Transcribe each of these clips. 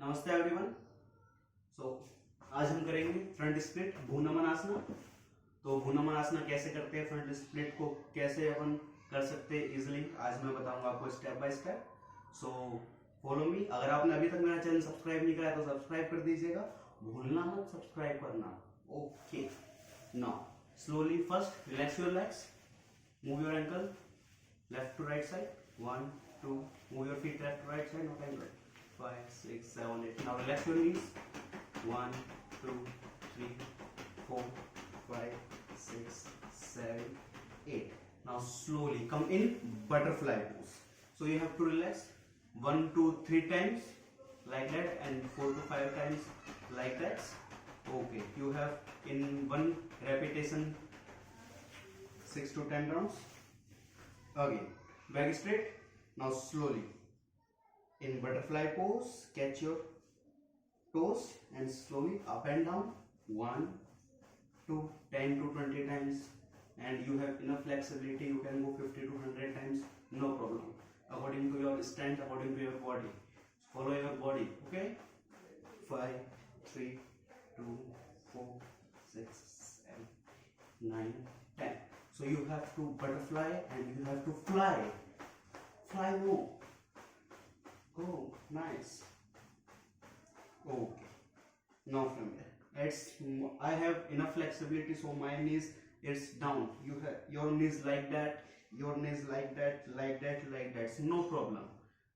नमस्ते एवरीवन। सो आज हम करेंगे फ्रंट स्प्लिट हनुमानासना। तो हनुमानासना कैसे करते हैं, फ्रंट स्प्लिट को कैसे अपन कर सकते हैं इजिली, आज मैं बताऊंगा आपको step by step. So follow me. अगर आपने अभी तक मेरा चैनल सब्सक्राइब नहीं करा है तो सब्सक्राइब कर दीजिएगा, भूलना मत सब्सक्राइब करना। Okay, now slowly first relax your legs, move your ankle left to right side, 1 2, move your feet left to right side, not angle, 5 6 7 8. Now relax your knees, 1 2 3 4 5 6 7 8. Now slowly come in butterfly pose. So you have to relax 1 2 3 times like that and 4 to 5 times like that. Okay, you have in one repetition 6 to 10 rounds. Again back straight. Now slowly in butterfly pose, catch your toes and slowly up and down 1 2 10 to 20 times, and you have enough flexibility, you can go 50 to 100 times, no problem, according to your strength, according to your body. Follow your body. Okay, 5 3 2 4 6 7 9 10. So you have to butterfly and you have to fly more. Oh, nice. Okay, now from here I have enough flexibility, so my knees is down. You have your knees like that, your knees like that, like that, like that, so no problem.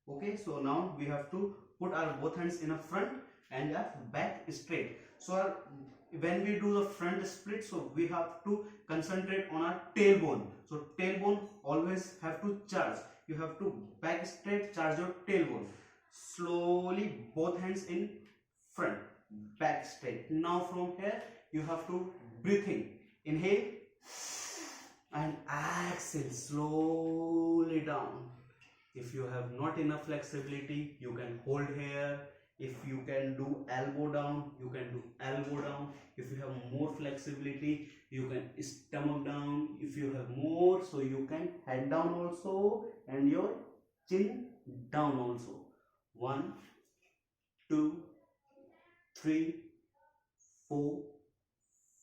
Okay, so now we have to put our both hands in a front and a back straight. So when we do the front split, so we have to concentrate on our tailbone. So tailbone always have to charge. You have to back straight, charge your tailbone. Slowly both hands in front, back straight. Now from here you have to breathe in, inhale and exhale slowly down. If you have not enough flexibility, you can hold here. If you can do elbow down, you can do elbow down. If you have more flexibility, you can stomach down. If you have more, so you can head down also and your chin down also. 1 2 3 4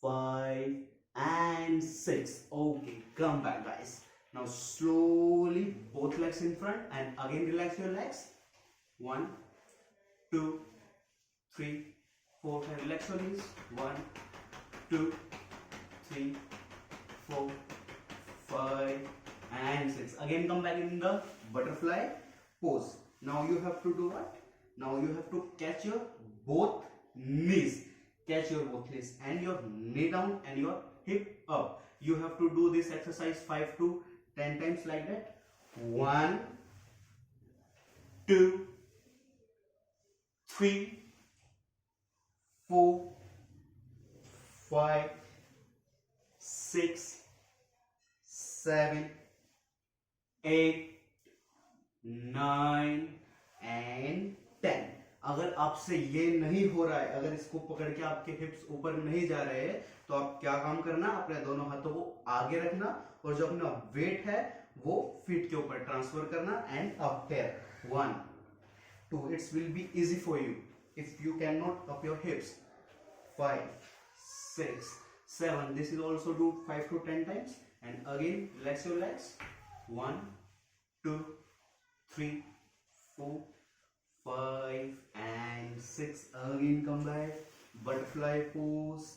5 and 6. Okay, come back guys. Now slowly both legs in front and again relax your legs. 1 2 3 4 5. Relax your knees. 1 2 3 4 5 and 6. Again come back in the butterfly pose. Now you have to do what? Now you have to catch your both knees. Catch your both knees and your knee down and your hip up. You have to do this exercise 5 to 10 times like that. 1 2 3 4 5 6 7 8 9 and 10. अगर आपसे ये नहीं हो रहा है, अगर इसको पकड़ के आपके हिप्स ऊपर नहीं जा रहे हैं, तो आप क्या काम करना, अपने दोनों हाथों को आगे रखना और जो अपना वेट है वो फीट के ऊपर ट्रांसफर करना and up here. 1 2. It will be easy for you if you cannot up your hips. 5 6 7. This is also do 5 to 10 times and again relax your legs. 1 2 3 4 5 and 6. Again come back, butterfly pose,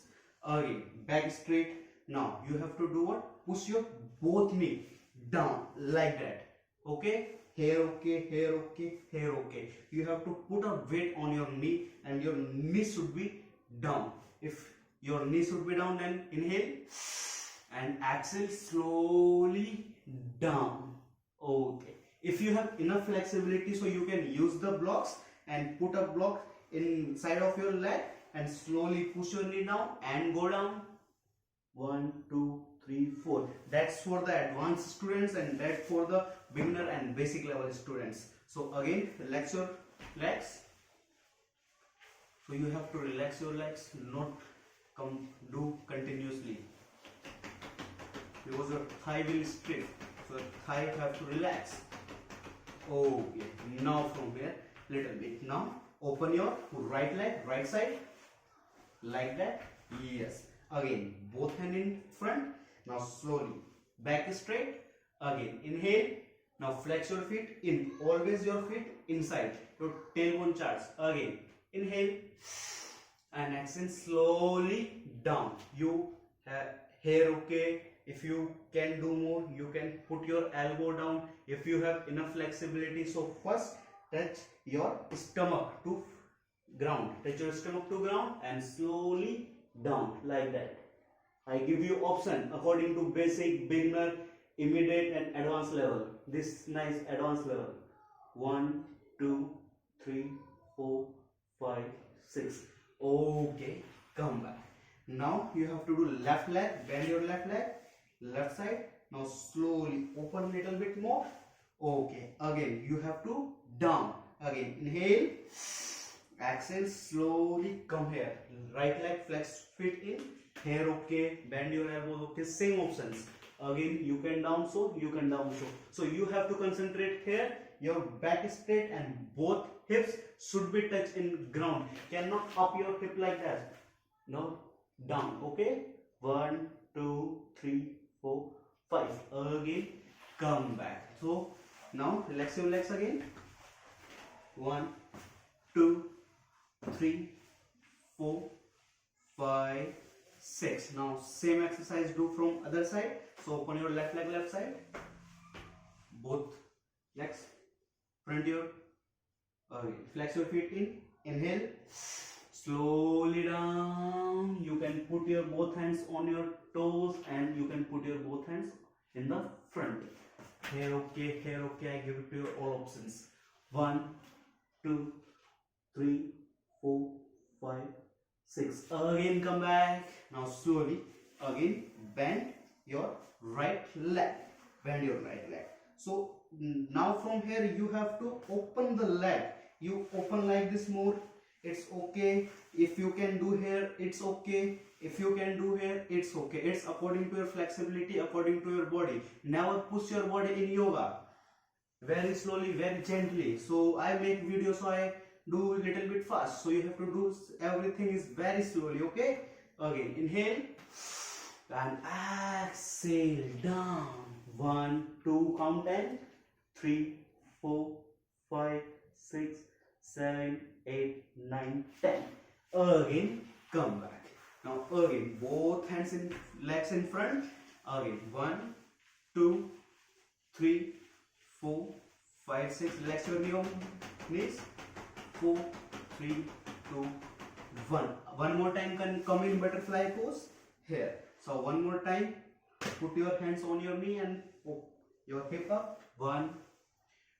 again back straight. Now you have to do what? Push your both knee down like that. Okay, here okay, here okay, here okay. You have to put a weight on your knee and your knee should be down. If your knee should be down, then inhale and exhale slowly down. Okay, if you have enough flexibility, so you can use the blocks and put a block inside of your leg and slowly push your knee down and go down. 1 2 3 4. That's for the advanced students and that's for the beginner and basic level students. So again relax your legs. So you have to relax your legs, not do continuously, because your thigh will stiff, so thigh have to relax. Okay, now from here little bit. Now open your right leg, right side, like that. Yes. Again, both hand in front. Now slowly back straight. Again, inhale. Now flex your feet in. Always your feet inside. Your tailbone charts. Again, inhale and exhale slowly down. You have here, okay. If you can do more, you can put your elbow down. If you have enough flexibility, so first touch your stomach to ground. Touch your stomach to ground and slowly down like that. I give you option according to basic, beginner, immediate and advanced level. This nice advanced level. 1, 2, 3, 4, 5, 6. Okay, come back. Now you have to do left leg. Bend your left leg, left side. Now slowly open a little bit more. Okay, again you have to down. Again, inhale, exhale, slowly come here. Right leg, flex feet in. Here, okay. Bend your elbows, okay. Same options. Again, you can down so, you can down so. So you have to concentrate here. Your back is straight and both hips should be touched in ground. Cannot up your hip like that. No, down. Okay. 1, 2, 3, 4, 5. Again, come back. So now relax your legs again. 1, 2, 3, 4, 5, 6. Now same exercise do from other side. So open your left leg, left side. Both legs. Front your. Flex your feet in. Inhale. Slowly down. You can put your both hands on your toes and you can put your both hands in the front. Here okay, here okay. I give it to you all options. 1, 2, 3, 4, 5, 6. Again come back. Now slowly again bend your right leg. Bend your right leg. So now from here you have to open the leg. You open like this more. It's okay. If you can do here, it's okay. If you can do here, it's okay. It's according to your flexibility, according to your body. Never push your body in yoga. Very slowly, very gently. So I make videos, so I do a little bit fast. So you have to do everything is very slowly, okay? Again, inhale and exhale down. 1, 2, count 10. 3, 4, 5, 6, 7, 8, 9, 10. Again, come back. Now again, both hands in legs in front. Again, 1, 2, 3, 4, 5, 6. Relax your knees. 4, 3, 2, 1. One more time can come in butterfly pose here. So one more time, put your hands on your knee and your hip up. 1,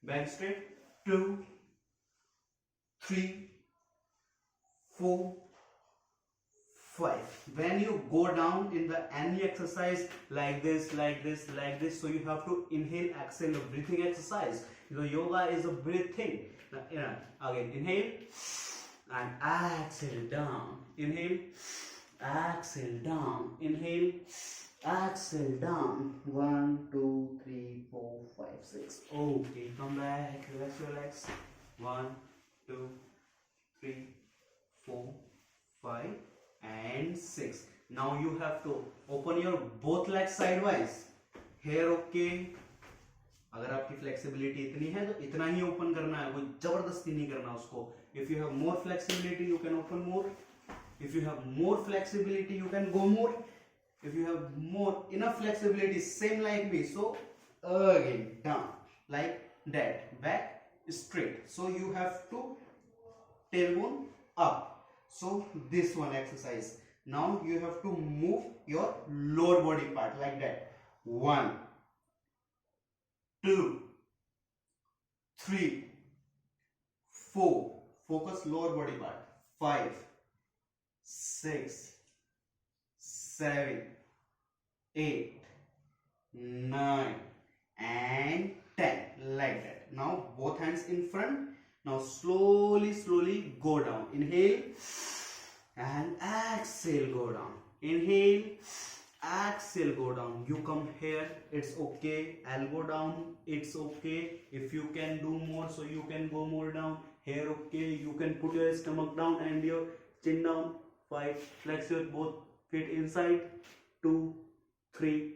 back straight. 2, 3, 4, 5. When you go down in the any exercise like this, so you have to inhale, exhale, a breathing exercise. So yoga is a breathing. Again, inhale and exhale down. Inhale, exhale down. Inhale, exhale down. 1, 2, 3, 4, 5, 6. Okay, come back. Relax your legs. 1, 2, 3, 4, 5 and 6. Now you have to open your both legs sidewise. Here okay. अगर आपकी flexibility इतनी है तो इतना ही open करना है, कोई जबरदस्ती नहीं करना उसको. If you have more flexibility, you can open more. If you have more flexibility, you can go more. If you have more enough flexibility, same like me. So again down like that, back straight. So you have to tailbone up. So this one exercise. Now you have to move your lower body part like that. 1, 2, 3, 4. Focus lower body part. 5, 6, 7, 8, 9 and 10. Like that. Now both hands in front. Now slowly go down. Inhale and exhale, go down. Inhale, exhale, go down. You come here, it's okay. Elbow down, it's okay. If you can do more, so you can go more down. here. Okay, you can put your stomach down and your chin down. 5, flex your both feet inside. 2, 3,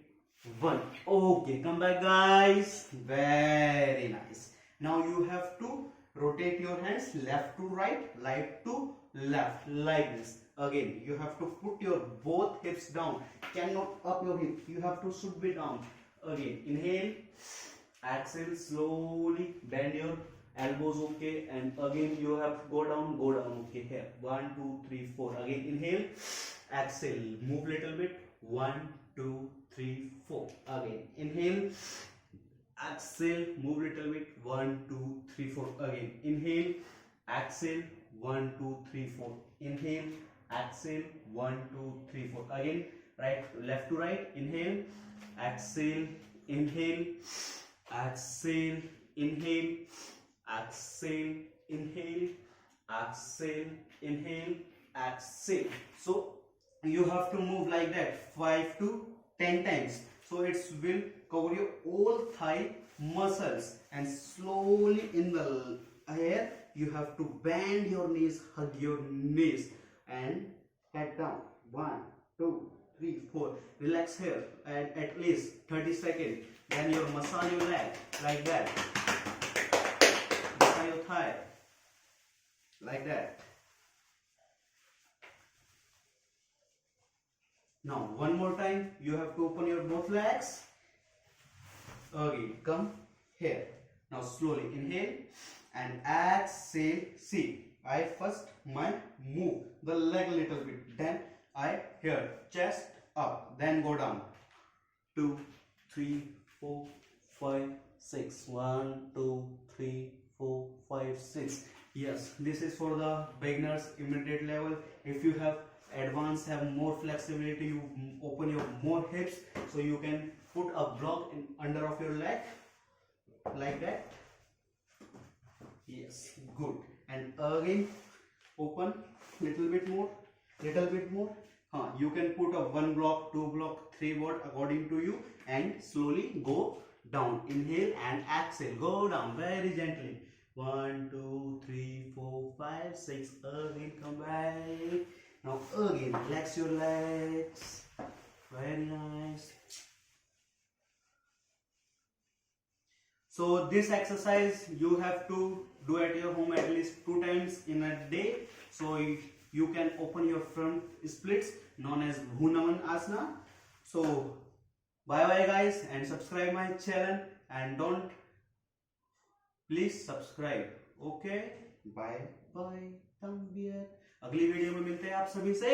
1. Okay, come back guys. Very nice. Now you have to rotate your hands left to right, right to left, like this. Again, you have to put your both hips down. Cannot up your hip. You have to should be down. Again, inhale, exhale, slowly bend your elbows. Okay, and again you have to go down. Okay, here 1, 2, 3, 4. Again, inhale, exhale, move little bit. 1, 2, 3, 4. Again, inhale, exhale, move little bit. 1, 2, 3, 4. Again, inhale, exhale, 1, 2, 3, 4. Inhale, exhale, 1, 2, 3, 4. Again, right, left to right. Inhale, exhale, inhale, exhale, inhale, exhale, inhale, exhale, inhale, exhale. So you have to move like that 5 to 10 times. So it will cover your all thigh muscles, and slowly in the air you have to bend your knees, hug your knees, and head down. 1, 2, 3, 4. Relax here and at least 30 seconds. Then you massage your leg like that. Massage your thigh like that. Now one more time, you have to open your both legs. Again, come here. Now slowly inhale and exhale. See, I first move the leg a little bit, then I here chest up, then go down. 2, 3, 4, 5, 6. 1, 2, 3, 4, 5, 6. Yes, this is for the beginners, intermediate level. If you have advanced, have more flexibility, you open your more hips, so you can put a block in under of your leg like that. Yes, good. And again open little bit more. You can put a 1 block, 2 block, 3 block according to you, and slowly go down. Inhale and exhale, go down very gently. 1, 2, 3, 4, 5, 6. Again, come back. Now again, relax your legs. Very nice. So this exercise you have to do at your home at least 2 times in a day. So you can open your front splits known as Hanumanasana. So bye bye guys, and subscribe my channel, and don't please subscribe. Okay, bye bye. अगली video में मिलते हैं आप सभी से.